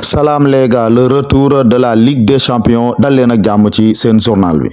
Salam les gars, le retour de la Ligue des Champions dal leen ak jàmm ci seen journal bi.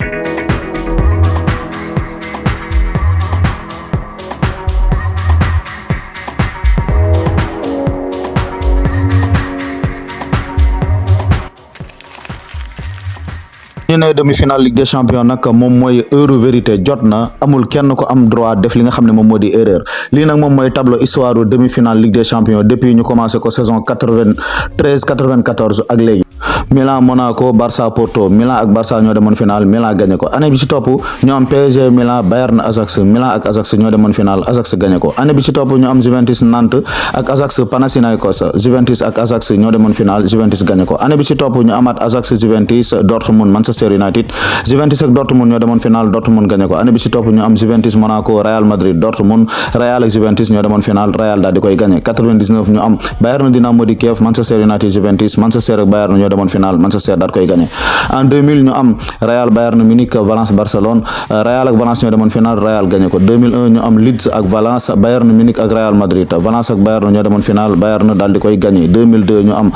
ñu ne demi-finale Ligue des Champions nag moom mooy heure vérité jot na amul kenn ko am droit def li nga xam ne moom moo di erreur lii nag moom mooy tableau histoire demi-finale Ligue des Champions depuis ñu commencé ko saison 93-94 ak léegi. Milan Monaco Barça Porto Milan ak Barça ñoo demoon final Milan gagné ko année bi ci topp ñu am PSG Milan Bayern Ajax Milan ak Ajax ñoo demoon final Ajax gagné ko année bi ci topp ñu am Juventus Nantes ak Ajax Panathinaikos Juventus ak Ajax ñoo demoon final Juventus gagné ko année bi ci topp ñu amaat Ajax Juventus Dortmund Manchester United Juventus ak Dortmund ñoo demoon final Dortmund gagné ko année bi ci topp ñu am Juventus Monaco Real Madrid Dortmund Real ak Juventus ñoo demoon final Real daal di koy gagné 99 ñu am Bayern Dynamo de Kiev Manchester United Juventus Manchester ak Bayern ñoo demoon final Manchester daal koy gagné en 2000 ñu am Real Bayern Munich Valence Barcelone Real ak Valence ñoo demoon final Real gagné ko 2001 ñu am Leeds ak Valence Bayern Munich ak Real Madrid Valence ak Bayern ñoo demoon final Bayern daal di koy gagné 2002 ñu am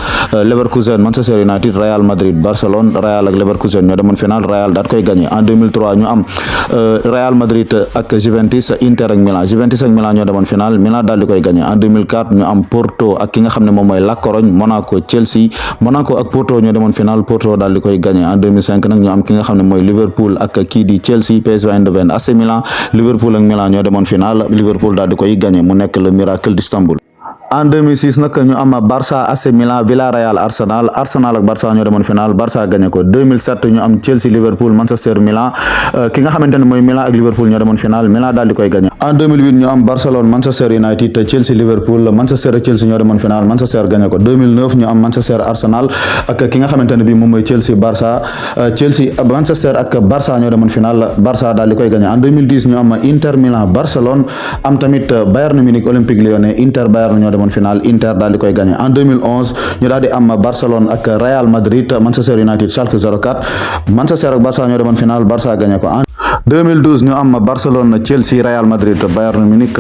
Leverkusen Manchester United Real Madrid Barcelone Real ak Leverkusen ñoo demoon final Real daal koy gagné en 2003 ñu am Real Madrid ak Juventus Inter ak Milan Juventus ak Milan ñoo demoon final Milan daal di koy gagné en 2004 ñu am Porto ak ki nga xam ne moom mooy La Corogne Monaco Chelsea Monaco ak Porto ñoo demoon final Porto daal di koy gagné en 2005 nag ñu am ki nga xam ne mooy Liverpool ak kii di Chelsea PSV Eindhoven AC Milan Liverpool ak Milan ñoo demoon final Liverpool daal di koy gagné mu nekk le miracle d'Istanbul. En 2006 nag ñu am Barça AC Milan Villarreal Arsenal Arsenal ak Barça ñoo demoon final Barça gagné ko 2007 ñu am Chelsea Liverpool Manchester Milan ki nga xamante ne mooy Milan ak Liverpool ñoo demoon final Milan daal di koy gagné en 2008 ñu am Barcelone Manchester United Chelsea Liverpool Manchester ak Chelsea ñoo demoon final Manchester gagné ko 2009 ñu am Manchester Arsenal ak ki nga xamante ne bii moom mooy Chelsea Barça Chelsea Manchester ak Barça ñoo demoon final Barça daal di koy gagné en 2010 ñu am Inter Milan Barcelone am tamit Bayern Munich Olympique Lyonnais Inter Bayern ñoo demoon final Inter daal di koy gagné en 2011 ñu daal di am Barcelone ak Real Madrid Manchester United Schalke 04 Manchester ak Barça ñoo demoon final Barça gagné ko en 2012 ñu am Barcelone Chelsea Real Madrid Bayern Munich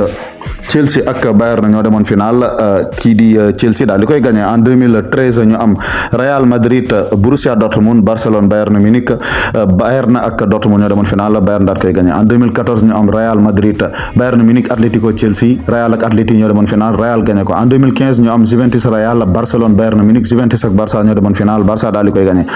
Chelsea ak Bayern ñoo demoon final kii di Chelsea daal di koy gagné en 2013 ñu am Real Madrid Borussia Dortmund Barcelone Bayern Munich Bayern ak Dortmund ñoo demoon final Bayern daal di koy gagné en 2014 ñu am Real Madrid Bayern Munich Atlético Chelsea Real ak Atleti ñoo demoon final Real gagné ko en 2015 ñu am Juventus Real Barcelone Bayern Munich Juventus ak Barça ñoo demoon final Barça daal di koy gagné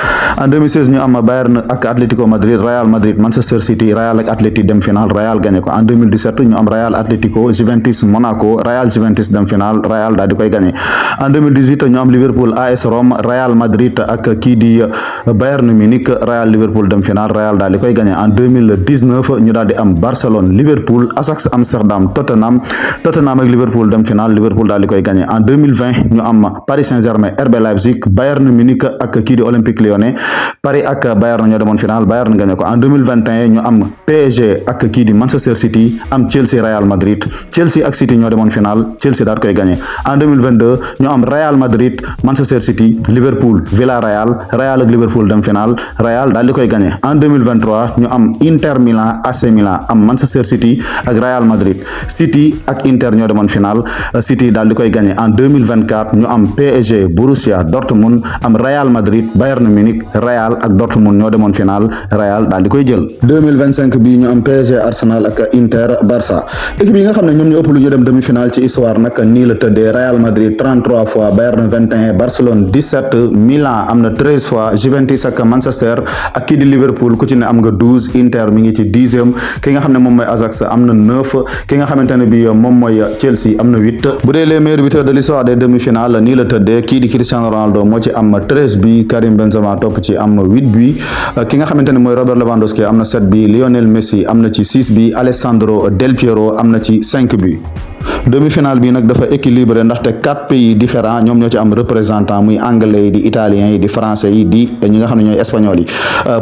en 2016 ñu am Bayern ak Atlético Madrid Real Madrid Manchester City Real ak Atleti dem final Real gagné ko en 2017 ñu am Real Atlético Juventus Monaco Real Juventus dem final Real daal di koy gagné en 2018 ñu am Liverpool AS Rome Real Madrid ak kii di Bayern Munich Real Liverpool dem final Real daal di koy gagné en 2019 ñu daal di am Barcelone Liverpool Ajax Amsterdam Tottenham ak Liverpool dem final Liverpool daal di koy gagné en 2020 ñu am Paris Saint-Germain RB Leipzig Bayern Munich ak kii di Olympique Lyonnais Paris ak Bayern ñoo demoon final Bayern gagné ko en 2021 ñu am PSG ak kii di Manchester City am Chelsea Real Madrid Chelsea ak City ñoo demoon final Chelsea daal koy gagné en 2022 ñu am Real Madrid Manchester City Liverpool Villarreal Real ak Liverpool dem final Real daal di koy gagné en 2023 ñu am Inter Milan AC Milan am Manchester City ak Real Madrid City ak Inter ñoo demoon final City daal di koy gagné en 2024 ñu am PSG Borussia Dortmund am Real Madrid Bayern Munich Real ak Dortmund ñoo demoon final Real daal di koy jël 2025 bi ñu am PSG Arsenal ak Inter Barça équipe yi nga xam ne ñoom ñu ëpp lu ñu dem demi-finale ci histoire nag nii la tëddee Real Madrid 33 fois Bayern 21 Barcelone 17 Milan am na 13 fois Juventus ak Manchester ak kii di Liverpool ku ci ne am nga 12 Inter mi ngi ci 10e ki nga xam ne moom mooy Ajax am na 9 ki nga xamante ne bi moom mooy Chelsea am na 8 bu dee les meilleurs buteurs de l'histoire des demi-finales nii la tëddee kii di Cristiano Ronaldo moo ci am 13 bi Karim Benzema topp ci am 8 bi ki nga xamante ne mooy Robert Lewandowski am na 7 bi Lionel Messi am na ci 6 bi Alessandro Del Piero am na ci 5 bi demi-finale bi nag dafa équilibré ndaxte 4 pays différents ñoom ñoo ci am représentant muy anglais yi di italiens yi di français yi di ñi nga xam ne ñooy espagnol yi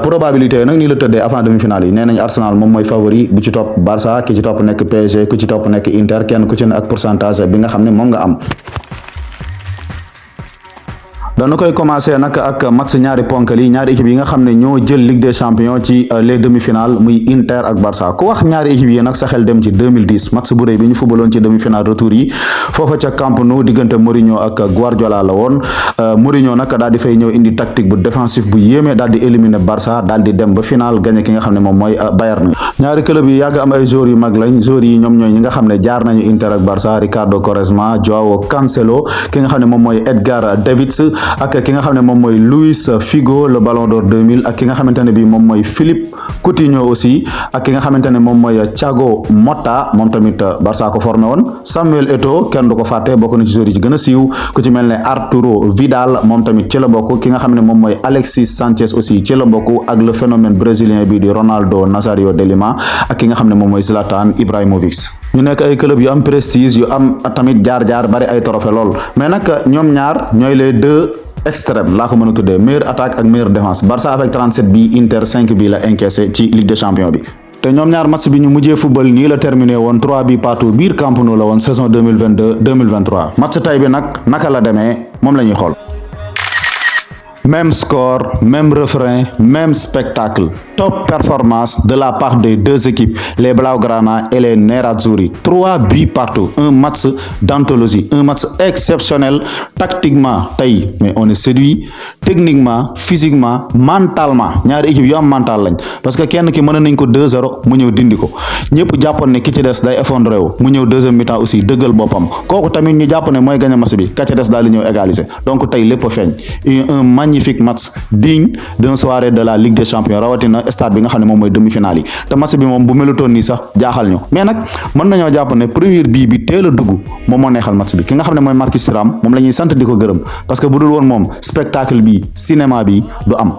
probabilité nag nii la tëddee avant demi-finale yi nee nañ Arsenal moom mooy favori bu ci topp Barça ki ci topp nekk PSG ku ci topp nekk Inter kenn ku ci ne ak pourcentage bi nga xam ne moom nga am dañu koy commencer nag ak match ñaari ponkal yi ñaari équipe yi nga xam ne ñoo jël Ligue des champions ci les demi-finales muy Inter ak Barça ku wax ñaari équipe yi nag sa xel dem ci 2010 match bu rëy bi ñu footballoon ci demi-finale retour yi foofa ca Camp Nou diggante Mourinho ak Guardiola la woon Mourinho nag daal di fay ñëw indi tactique bu défensif bu yéeme daal di éliminer Barça daal di dem ba final gagné ki nga xam ne moom mooy Bayern. ñaari club yi yàgg am ay joueurs yu mag lañ joueurs yi ñoom ñooy ñi nga xam ne jaar nañu Inter ak Barça Ricardo Quaresma Joao Cancelo ki nga xam ne moom mooy Edgar Davids ak ki nga xam ne moom mooy Luis Figo le Ballon d'Or 2000 ak ki nga xamante ne bii moom mooy Philippe Coutinho aussi ak ki nga xamante ne moom mooy Thiago Motta moom tamit Barça ko formé woon Samuel Eto'o kenn du ko fàtte bokk na ci joueurs yi ci gën a siiw ku ci mel ne Arturo Vidal moom tamit ci la bokk ki nga xam ne moom mooy Alexis Sanchez aussi ci la bokk ak le phénomène brésilien bi di Ronaldo Nazario de Lima ak ki nga xam ne moom mooy Zlatan Ibrahimovic. ñu nekk ay club yu am prestige yu am tamit jaar-jaar bari ay trophée lool mais nag ñoom ñaar ñooy les deux extrême laa ko mën a tuddee meilleure attaque ak meilleure défense Barça avec 37 bi Inter 5 bi la encaissé ci Ligue des champions bi te ñoom ñaar match bi ñu mujjee football nii la terminé woon 3 bi partout biir Camp Nou la woon saison 2022-2023 match tay bi nag naka la demee moom la ñuy xool. Même score, même refrain, même spectacle. Top performance de la part des deux équipes, les Blaugrana et les Nerazzurri. 3 buts partout. Un match d'anthologie, un match exceptionnel. Tactiquement, mais on est séduit. Techniquement, physiquement, mentalement. ñaari équipe yu am mental lañ parce que kenn ki mën nañ ko 2-0 mu ñëw dindi ko ñëpp jàppoon ne ki ci des day effondré wu mu ñëw deuxième mi-temps aussi dëggal boppam kooku tamit ñu jàpp ne mooy gagné match bi ka ci des daal di ñëw égaliser donc tey lépp a feeñ un magnifique match digne d'une soirée de la Ligue des champions rawatina stade bi nga xam ne moom mooy demi-finale yi te match bi moom bu melutoon nii sax jaaxal ñu mais nag mën nañoo jàpp ne première bii bi teel a dugg moom moo neexal match bi ki nga xam ne mooy Marcus Thuram moom la ñuy sant di ko gërëm parce que bu dul woon moom spectacle bi cinéma bi du am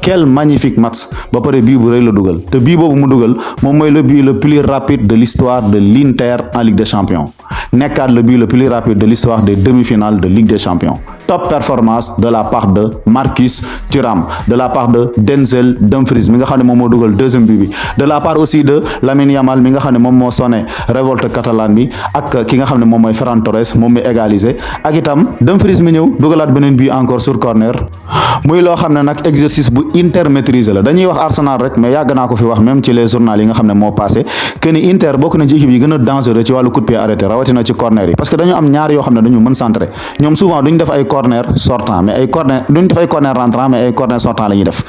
quel magnifique match ba pare bii bu rëy la dugal te bii boobu mu dugal moom mooy le but le plus rapide de l'histoire de l'Inter en Ligue des champions nekkaat le but le plus rapide de l'histoire des demi-finales de Ligue des champions top performance de la part de Marcus Thuram de la part de Denzel Dumfries mi nga xam ne moom moo dugal deuxième but bi de la part aussi de Lamine Yamal mi nga xam ne moom moo sonné révolte catalane bi ak ki nga xam ne moom mooy Ferran Torres moom mi égalisé ak itam Dumfries mi ñëw dugalaat beneen but encore sur corner muy loo xam ne nag exercice bu Inter maîtrisé la dañuy wax Arsenal rek mais yàgg naa ko fi wax même ci les journaux yi nga xam ne moo passé que ni Inter bokk na ci équipe yi gën a dangereux ci wàllu coup de pied arrêté rawatina ci corner yi parce que dañu am ñaar yoo xam ne dañu mën centré ñoom souvent duñ def ay corner sortant mais ay corner duñ def ay corner rentrant mais ay corner sortant la ñuy def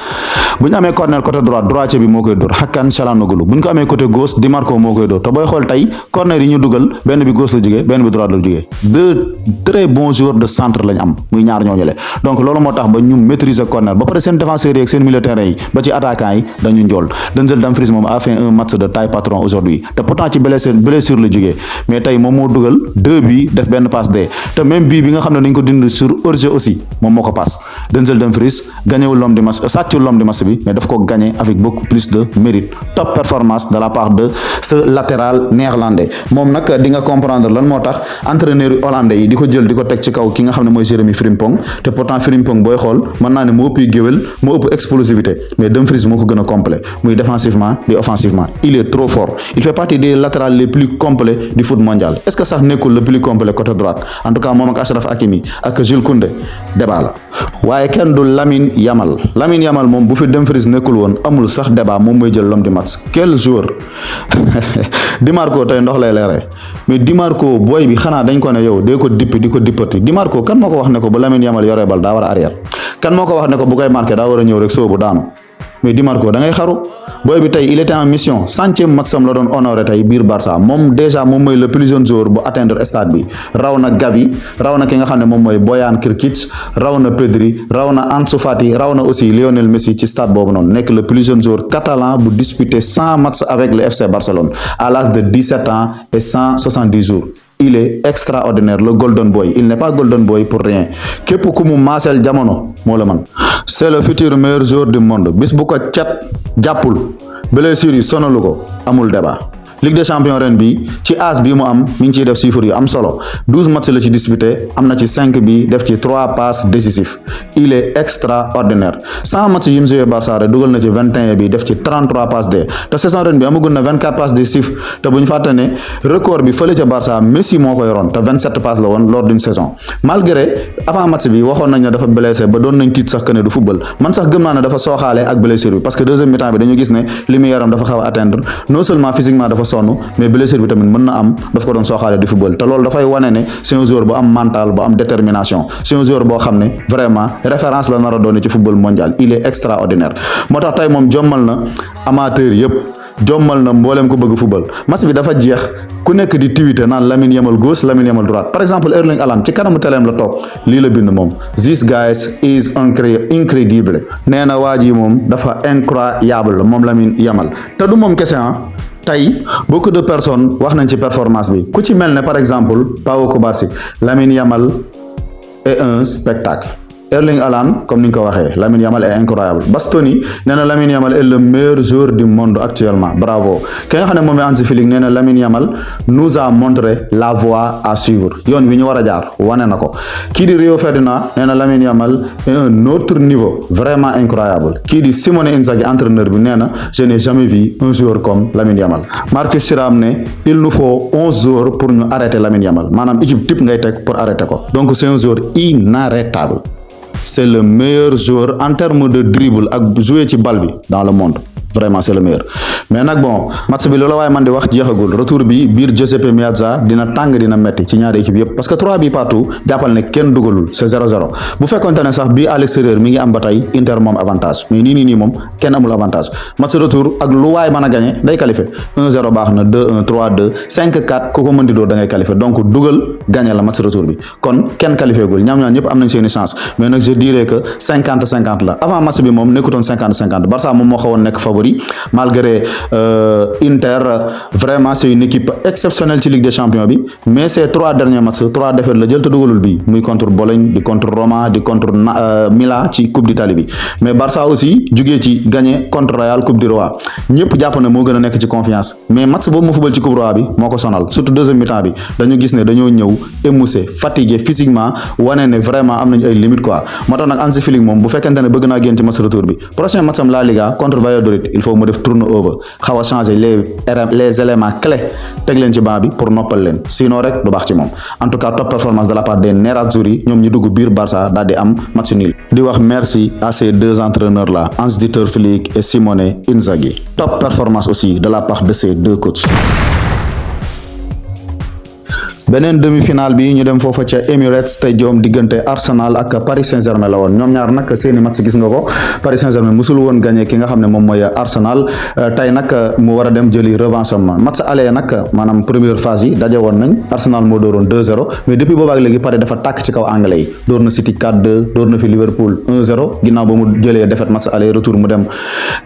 bu ñu amee corner côté droite droitier bi moo koy dóor Hakan Çalhanoğlu bu ñu ko amee côté gauche Di Marco moo koy dóor te booy xool tey corner yi ñu dugal benn bi gauche la jógee benn bi droite la jógee deux très bons joueurs de centre lañ am muy ñaar ñooñu le donc loolu moo tax ba ñu maîtriser corner ba pare seen défenseurs yi ak seen milieu terrain yi ba ci attaquants yi dañu njool Denzel Dumfries moom a fait un match de taille patron aujourd'hui te pourtant ci blessure la jógee mais tey moom moo dugal 2 bi def benn passe D te même bii bi nga xam ne dañ ko dindi sur hors-jeu aussi moom moo ko passe Denzel Dumfries gagnéwul l'homme du match sàccul l'homme du match bi mais daf ko gagné avec beaucoup plus de mérite top performance de la part de ce latéral néerlandais moom nag di nga comprendre lan moo tax entraîneur hollandais yi di ko jël di ko teg ci kaw ki nga xam ne mooy Jérémy Frimpong te pourtant Frimpong booy xool mën naa ne moo ëpp géwél moo ëpp explosivité mais Dumfries moo ko gën a complet muy défensivement et offensivement il est trop fort il fait partie des latérales les plus complets du foot mondial est-ce que sax nekkul le plus complet côté droite en tout cas moom ak Achraf Hakimi ak Jules Koundé débat la waaye kenn du Lamine Yamal moom bu fi Dumfries nekkul woon amul sax débat moom mooy jël l'homme du match quel joueur Di Marco tey ndox lay leeree mais Di Marco booy bi xanaa dañ ko ne yow dee ko dippi di ko dippati Di Marco kan moo ko wax ne ko bu Lamine Yamal yoree bal daa war a arrière kan moo ko wax ne ko bu koy marqué daa war a ñëw rek soobu daanu mais Di Marco da ngay xaru booy bi tey il était en mission 100e maximum la doon honoré tey biir Barça moom déjà moom mooy le plus jeune joueur bu atteindre stade bi raw na Gavi raw na ki nga xam ne moom mooy Boyan Krkić raw na Pedri raw na Ansu Fati raw na aussi Lionel Messi ci stade boobu noonu nekk le plus jeune joueur catalan bu disputé 100 matchs avec le FC Barcelone à l'âge de 17 ans et 170 jours il est extraordinaire le golden boy il n'est pas golden boy pour rien képp ku mu maaseel jamono moo la man c'est le futur meilleur joueur du monde bis bu ko cat jàppul blessure yi sonalu ko amul débat Ligue des champions ren bi ci âge bi mu am mi ngi ciy def chiffre yu am solo 12 matchs la ci disputé am na ci 5 bi def ci 3 passes décisifs il est extraordinaire 100 matchs yi mu joué Barça rek dugal na ci 21 bi def ci 33 passes D te saison ren bi amagul na 24 passes décisifs te bu ñu fàtte ne record bi fële ca Barça Messi moo ko yoroon te 27 passes la woon lors d'une saison malgré avant match bi waxoon nañ ne dafa blessé ba doon nañ tiit sax que ne du football man sax gëm naa ne dafa sooxaale ak blessure bi parce que deuxième mi-temps bi dañu gis ne li mu yaram dafa xaw a atteindre non seulement physiquement dafa sonn mais blessure bi tamit mën na am daf ko doon sooxaale di football te loolu dafay wane ne c'est un joueur bu am mental bu am détermination c'est un joueur boo xam ne vraiment référence la nar a doon ci football mondial il est extraordinaire moo tax tey moom jommal na amateur yëpp jommal na mbooleem ko bëgg football match bi dafa jeex ku nekk di tiwite naan Lamine Yamal gauche Lamine Yamal droite par exemple Erling Haaland ci kanamu teleem la toog lii la bind moom this guy is incredible nee na waa ji moom dafa incroyable moom Lamine Yamal te du moom kese tey beaucoup de personnes wax nañ ci performance bi ku ci mel ne par exemple Pau Cubarsí Lamine Yamal est un spectacle Erling Haaland comme ni nga ko waxee Lamine Yamal est incroyable Bastoni nee na Lamine Yamal est le meilleur joueur du monde actuellement bravo ki nga xam ne moom la Hansi Flick nee na Lamine Yamal nous a montré la voie à suivre yoon wi ñu war a jaar wane na ko kii di Rio Ferdinand nee na Lamine Yamal est un autre niveau vraiment incroyable kii di Simone Inzaghi entraîneur bi nee na je n'ai jamais vu un joueur comme Lamine Yamal Marcus Thuram ne il nous faut 11 joueurs pour ñu arrêter Lamine Yamal maanaam équipe type ngay teg pour arrêter ko donc c'est un joueur inarrêtable. C'est le meilleur joueur en termes de dribble ak jouer ci bal bi dans le monde vraiment c'est le meilleur mais nag bon match bi loola waaye man di wax jeexagul retour bi biir Giuseppe Meazza dina tàng dina metti ci ñaari équipe yëpp parce que 3 bi partout jàppal ne kenn dugalul c'est 0-0 bu fekkonte ne sax bii à l'extérieur mi ngi am ba tey Inter moom avantage mais nii moom kenn amul avantage match retour ak lu waay mën a gagné day qualifié 1-0 baax na 2-1 3-2 5-4 ku ko mën di doo da ngay qualifié donc dugal gagné la match retour bi kon kenn qualifié gul ñaam ñëpp am nañ seeni chance mais nag je dirais que 50-50 la avant match bi moom nekkutoon 50-50 Barça moom moo xawoon nekk favori malgré Inter vraiment c'est une équipe exceptionnelle ci Ligue des Champions bi mais ces 3 derniers matchs 3 défaites la jël te dugalul bi muy contre Bologne di contre Roma di contre Milan ci Coupe d'Italie bi mais Barça aussi jugee ci gagné contre Real Coupe du Roi ñëpp jàpp ne moo gën a nekk ci confiance mais match boobu mu football ci Coupe Roi bi moo ko sonal surtout deuxième mi-temps bi dañu gis ne dañoo ñëw émoussé fatigué physiquement wane ne vraiment am nañu ay limites quoi moo tax nag Hansi Flick moom bu fekkente ne bëgg naa génn ci match retour bi prochain match am La Liga contre Valladolid il faut mu def turnover xaw a changer les éléments clés teg leen ci banc bi pour noppal leen sinon rek du baax ci moom en tout cas top performance de la part des Nerazzurri ñoom ñu dugg biir Barça daal di am match nul di wax merci à ces deux entraîneurs là Hans-Dieter Flick et Simone Inzaghi top performance aussi de la part de ces deux coachs. beneen demi-finale bi ñu dem foofa ca Emirates Stadium diggante Arsenal ak Paris Saint-Germain la woon ñoom ñaar nag seeni match gis nga ko Paris Saint-Germain musul woon gagné ki nga xam ne moom mooy Arsenal tey nag mu war a dem jëli revanche am match aller nag maanaam première phase yi daje woon nañ Arsenal moo dooroon 2-0 mais depuis boobaak léegi Paris dafa tàkk ci kaw anglais yi door na City 4-2 door na fi Liverpool 1-0 ginnaaw ba mu jëlee défaite match aller retour mu dem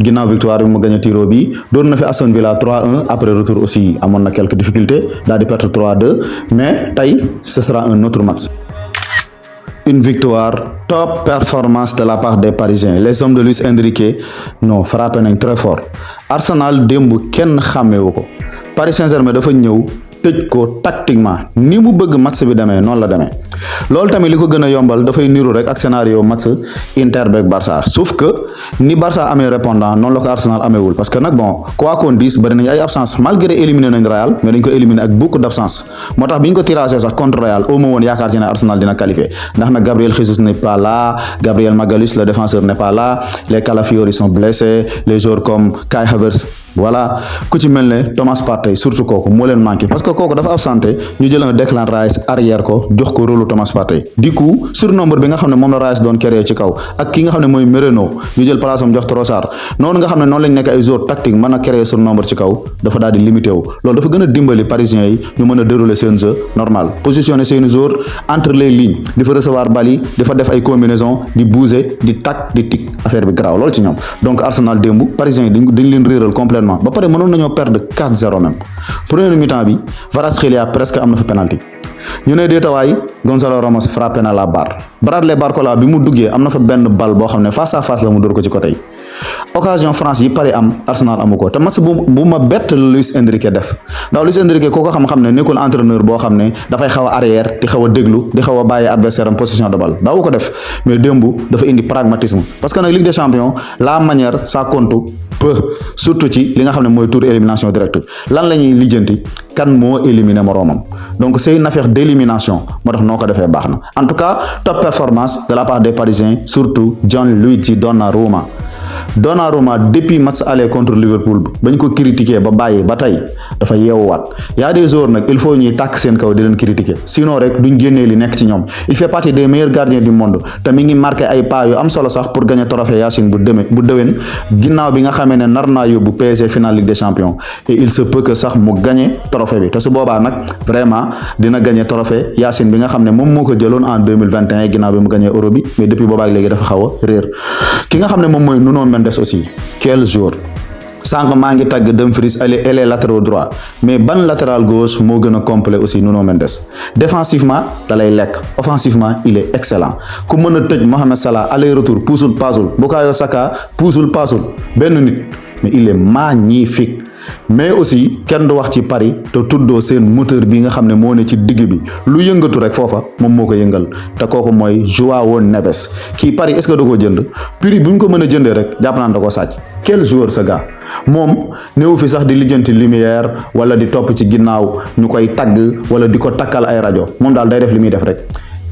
ginnaaw victoire bi mu gagné tiro bi door na fi Aston Villa 3-1 après retour aussi amoon na quelques difficultés daal di perdre 3-2 mais tey ce sera un autre match. Une victoire, top performance de la part des Parisiens. Les hommes de Luis Enrique non frappé nañ très fort. Arsenal démb kenn xàmmewu ko Paris Saint-Germain dafa ñëw tëj ko tactiquement ni mu bëgg match bi demee noonu la demee loolu tamit li ko gën a yombal dafay niru rek ak scénario match Inter beeg Barça sauf que ni Barça amee répondant noonu la ko Arsenal ameewul parce que nag bon quoi qu'on dise bari nañ ay absence malgré éliminé nañ Real mais dañ ko éliminé ak beaucoup d'absence moo tax bi ñu ko tiragé sax contre Real au moins woon yaakaar ci ne Arsenal dina qualifié ndax nag Gabriel Jesus n'est pas là Gabriel Magalhaes le défenseur n'est pas là les Calafiori sont blessés les joueurs comme Kai Havertz voilà ku ci mel ne Thomas Partey surtout kooku moo leen manqué parce que kooku dafa absenté ñu jël un Declan Rice arrière ko jox ko rôle Thomas Partey du coup surnombre bi nga xam ne moom la Rice doon créé ci kaw ak ki nga xam ne mooy Mereno ñu jël place am jox Trossard noonu nga xam ne noonu lañ nekk ay joueurs tactique mën a créer surnombre ci kaw dafa daal di limité wu loolu dafa gën a dimbali parisiens yi ñu mën a dérouler seen jeu normal positionner seen joueurs entre les lignes di fa recevoir bal yi di fa def ay combinaison di bouger di tac di tic affaire bi garaaw loolu ci ñoom donc Arsenal démb parisiens yi dañ leen réeral complètement ba pare mënoon nañoo perdre 4-0 même première mi-temps bi Kvaratskhelia presque am na fa penalty ñu ne déetawaay Gonzalo Ramos frappé na la barre Bradley Barcola bi mu duggee am na fa benn bal boo xam ne face à face la mu dóor ko ci côté yi occasion France yi Paris am Arsenal amu ko te match bu ma bett Luis Enrique def ndax Luis Enrique koo ko xam-xam ne nekkul entraîneur boo xam ne dafay xaw a arrière di xaw a déglu di xaw a bàyyi adversaire am position de balle daawu ko def mais démb dafa indi pragmatisme parce que nag Ligue des Champions la manière ça compte peu surtout ci li nga xam ne mooy tour élimination directe lan la ñuy lijjanti kan moo éliminer moroomam donc c'est une affaire d'élimination moo tax noo ko defee baax na en tout cas top performance de la part des Parisiens surtout Gianluigi Donnarumma depuis match aller contre Liverpool bañ ko critiquer ba bàyyi ba tey dafa yeewuwaat y a des joueurs nag il faut ñuy tàkk seen kaw di leen critiquer sinon rek duñ génnee li nekk ci ñoom il fait partie des meilleurs gardiens du monde te mi ngi marqué ay pas yu am solo sax pour gagner trophée Yacine bu déwén ginnaaw bi nga xamee ne nar naa yóbbu PSG finale Ligue des Champions et il se peut que sax mu gagner trophée bi te su boobaa nag vraiment dina gagner trophée Yacine bi nga xam ne moom moo ko jëloon en 2021 ginnaaw bi mu gagner Euro bi mais depuis boobaa ak léegi dafa xaw a réer ki nga xam ne moom mooy Nuno Mendes aussi quel joueur sànq maa ngi tàgg Dumfries elle latéral droit mais ban latéral gauche moo gën a complet aussi Nuno Mendes défensivement da lay lekk offensivement il est excellent ku mën a tëj Mohamed Salah aller retour puusul paasul Bukayo Saka puusul paasul benn nit mais il est magnifique mais aussi kenn du wax ci Paris te tuddoo seen moteur bi nga xam ne moo ne ci digg bi lu yëngatu rek foofa moom moo ko yëngal te kooku mooy Joao Neves kii Paris est-ce que da koo jënd prix bu ñu ko mën a jëndee rek jàpp naan da koo sàcc quel joueur ce gars moom néew fi sax di lijjanti lumière wala di topp ci ginnaaw ñu koy tagg wala di ko takkal ay rajo moom daal day def li muy def rek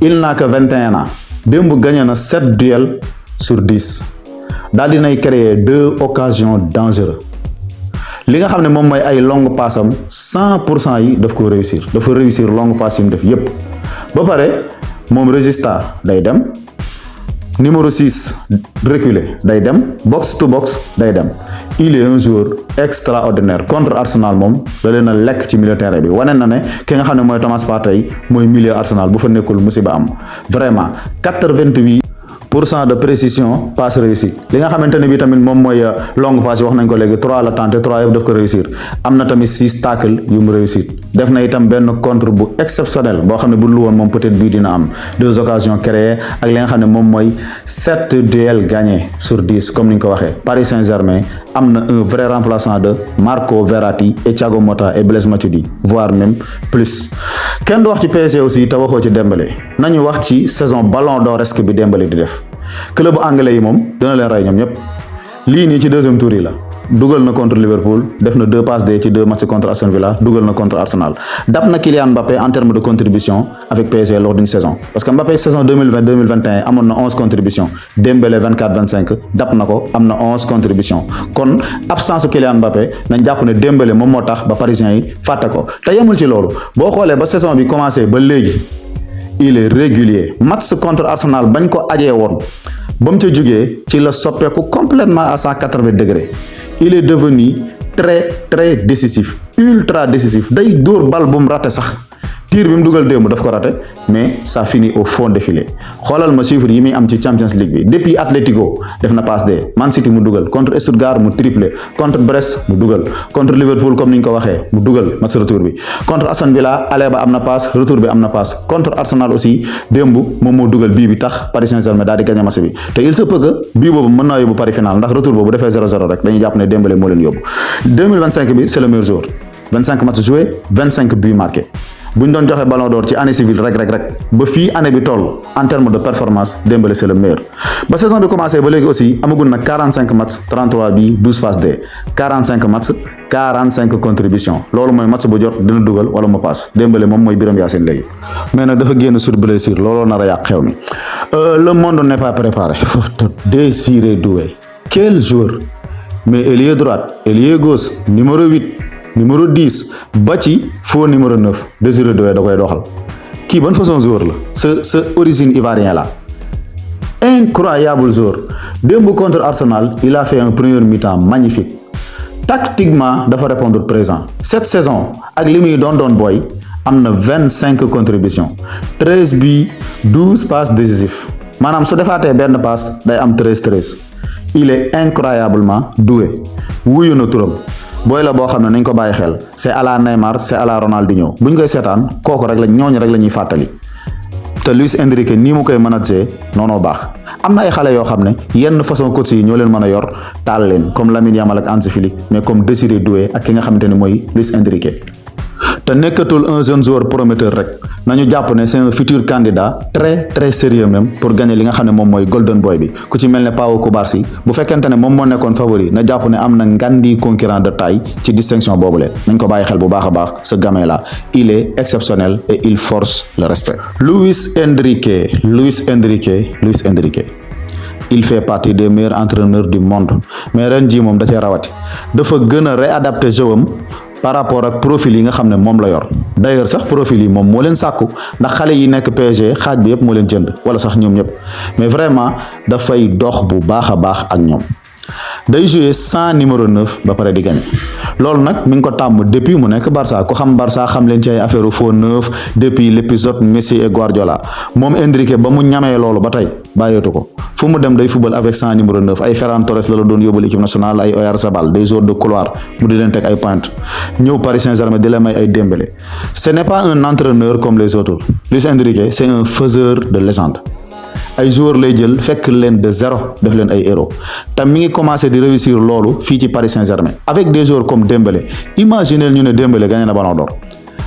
il n'a que 21 ans démb gagné na 7 duels sur 10 daal dinay créer 2 occasions dangereuses li nga xam ne moom mooy ay longue passe am 100% yi daf ko dafa réussir longue passe yi mu def yépp ba pare moom Regista day dem numéro 6 reculé day dem box to box day dem il est un joueur extraordinaire contre Arsenal moom da leen a lekk ci milieu terrain bi wane na ne ki nga xam ne mooy Thomas Partey mooy milieu Arsenal bu fa nekkul musiba am vraiment 88% de précision passe réussi li nga xamante ne bi tamit moom mooy longue passe yi wax nañ ko léegi 3 la tenté 3 yëpp daf ko réussir am na tamit 6 tackle yu mu réussir def na itam benn contre bu exceptionnel boo xam ne bu dul woon moom peut-être bii dina am 2 occasions créées ak li nga xam ne moom mooy 7 duels gagnés sur 10 comme ni ñu ko waxee Paris Saint-Germain am na un vrai remplaçant de Marco Verratti et Thiago Motta et Blaise Matuidi voire même plus kenn du wax ci PSG aussi te waxoo ci Dembélé nañu wax ci saison ballon d'oresque bi Dembélé di def club anglais yi moom dina leen rey ñoom ñëpp lii nii ci deuxième tour yi la dugal na contre Liverpool def na 2 passes D ci 2 matchs contre Aston Villa dugal na contre Arsenal dab na Kylian Mbappé en termes de contribution avec PSG lors d'une saison parce que Mbappé saison 2020-2021 amoon na 11 contributions Dembélé 24-25 dab na ko am na 11 contributions kon absence Kylian Mbappé nañ jàpp ne Dembélé moom moo tax ba Parisiens yi fàtte ko te yemul ci loolu boo xoolee ba saison bi commencé ba léegi il est régulier match contre Arsenal bañ ko ajee woon ba mu ca jógee ci la soppeeku complètement à 180 degrés il est devenu très décisif ultra décisif day dóor bal bu mu raté sax tir bi mu dugal démb daf ko raté mais ça finit au fond de filet xoolal ma chiffre yi muy am ci Champions League bi depuis Atlético def na passe D Man City mu dugal contre Stuttgart mu triplé contre Brest mu dugal contre Liverpool comme ni ñu ko waxee mu dugal match retour bi contre Aston Villa aller ba am na passe retour bi am na passe contre Arsenal aussi démb moom moo dugal bii bi tax Paris Saint-Germain daal di gagné match bi te il se peut que bii boobu mën naa yóbbu Paris final ndax retour boobu defee 0-0 rek dañuy jàpp ne Dembélé moo leen yóbbu 2025 bi c'est le meilleur joueur 25 matchs joués 25 buts marqués bu ñu doon joxe ballon d'or ci année civile rek ba fii année bi toll en termes de performance Dembélé c'est le meilleur ba saison bi commencé ba léegi aussi amagul na 45 matchs 33 bi 12 passes D 45 matchs 45 contributions loolu mooy match bu jot dina dugal wala mu passe Dembélé moom mooy Birame Yacine léegi mais nag dafa génn sur blessure looloo nar a yàq xew mi le monde n'est pas préparé Désiré Doué quel joueur mais ailier droite ailier gauche numéro 8 numéro 10 ba ci faux numéro 9 Désiré Doué da koy doxal kii ban façon joueur la sa origine ivoirien la incroyable joueur démb contre Arsenal il a fait un premier mi-temps magnifique tactiquement dafa répondre présent cette saison ak li muy doon booy am na 25 contributions 13 buts 12 passes décisives maanaam su defaatee benn passe day am 13 il est incroyablement doué wuyu na turam booy la boo xam ne nañ ko bàyyi xel c'est à la Neymar c'est à la Ronaldinho bu ñu koy seetaan kooku rek ñooñu rek la ñuy fàttali te Luis Enrique nii mu koy manager noonu baax am na ay xale yoo xam ne yenn façon coach yi ñoo leen mën a yor taal leen comme Lamine Yamal ak Hansi Flick mais comme Désiré Doué ak ki nga xamante ne mooy Luis Enrique. te nekkatul un jeune joueur prometteur rek nañu jàpp ne c'est un futur candidat très très sérieux même pour gagner li nga xam ne moom mooy Golden Boy bi ku ci mel ne Pau Cubarsí bu fekkente ne moom moo nekkoon favori na jàpp ne am na ngandi concurrent de taille ci distinction boobule nañ ko bàyyi xel bu baax a baax ce gamin là il est exceptionnel et il force le respect. Luis Enrique il fait partie des meilleurs entraîneurs du monde mais ren jii moom da cee rawati dafa gën a réadapter jeu am par rapport ak profil yi nga xam ne moom la yor d'ailleurs sax profil yi moom moo leen sàkku ndax xale yi nekk PSG xaaj bi yëpp moo leen jënd wala sax ñoom ñëpp mais vraiment dafay dox bu baax a baax ak ñoom day jouer sans numéro 9 ba pare di gagné loolu nag mi ngi ko tàmm depuis mu nekk Barça ku xam Barça xam leen ci ay affaire faux neuf depuis l'épisode Messi et Guardiola moom Enrique ba mu ñamee loolu ba tey bàyyeetu ko fu mu dem day football avec sans numéro 9 ay Ferran Torres la doon yóbbal équipe nationale ay Oyarzabal des joueurs de couloir mu di leen teg ay pointe ñëw Paris Saint-Germain di la may ay Dembélé ce n'est pas un entraîneur comme les autres Luis Enrique c'est un faiseur de légende ay joueurs lay jël fekk leen de zéro def leen ay héros te mi ngi commencé di réussir loolu fii ci Paris Saint-Germain avec des joueurs comme Dembélé imaginez ñu ne Dembélé gagné na Ballon d'Or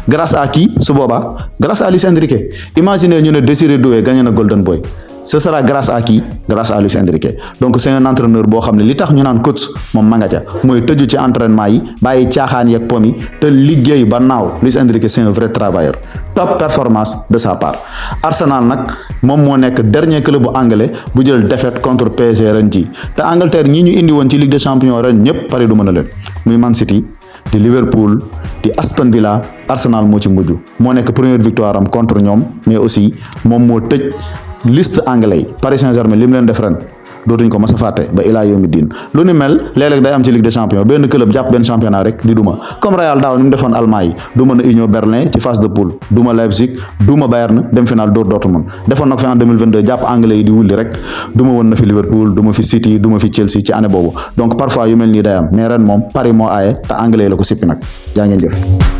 grâce à qui su boobaa grâce à Luis Enrique imaginez ñu ne Désiré Doué gagné na Golden Boy ce sera grâce à qui grâce à Luis Enrique donc c'est un entraîneur boo xam ne li tax ñu naan coach moom ma nga ca mooy tëju ci entraînement yi bàyyi caaxaan yeeg pom yi te liggéey ba naaw Luis Enrique c'est un vrai travailleur top performance de sa part. Arsenal nag moom moo nekk dernier club bu anglais bu jël défaite contre PSG ren ji te Angleterre ñi ñu indi woon ci Ligue des Champions ren ñëpp Paris du mën a leen muy Man City di Liverpool di Aston Villa Arsenal moo ci mujj moo nekk première victoire am contre ñoom mais aussi moom moo tëj liste anglais yi Paris Saint-Germain li mu leen def ren dootuñ ko mas a fàtte ba ilaa yawmi diin lu ni mel léeg-léeg day am ci Ligue des Champions benn club jàpp benn championnat rek di duma comme Real daaw ni mu defoon Allemagne yi duma na Union Berlin ci phase de poule duma Leipzig duma Bayern dem final dóor Dortmund defoon na ko fi en 2022 jàpp anglais yi di wulli rek duma woon na fi Liverpool duma fi City duma fi Chelsea ci année boobu donc parfois yu mel nii day am mais ren moom Paris moo aaye te anglais yi la ko sippi nag jaa ngeen jëf